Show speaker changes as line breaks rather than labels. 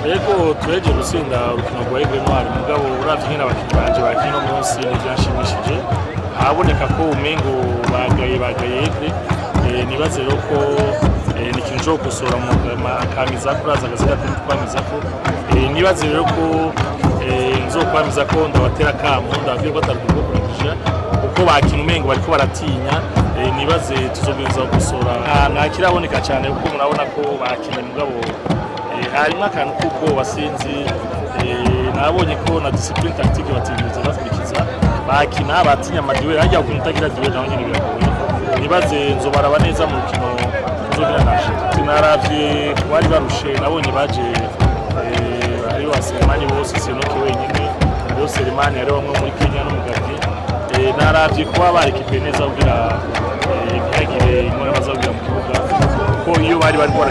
Yego tweje gutsinda urukino rwa Aigle Noir mugabo uravye nyine abakinyi banje bakino munsi n'ivyashimishije haboneka ko umengo bagaye nibaze rero ko ni ikintu cyo gusora mu kamiza kuraza gasiga twamiza ko nibaze rero ko nzokwamiza ko ndabatera kamo ndabwira ko ataruko kurikisha uko bakina umengo bariko baratinya nibaze tuzobwiza gusora nta kiraboneka cyane kuko murabona ko bakinye mugabo harimo akantu k'ubwoba sinzi nabonye ko na discipline tactique batigeze bakurikiza bakina batinya amadiwe hajya kuntagira diwe naho nyine biragoye nibaze nzobaraba neza mu rukino tuzogira nashe naravye bari barushe nabonye baje ari wasemani bose sinoke wenyine ariyo Selemani ari bamwe muri Kenya no mugabye naravye kuba barekipe neza kugira ntihagire inkora bazabwira mu kibuga ko iyo bari gukora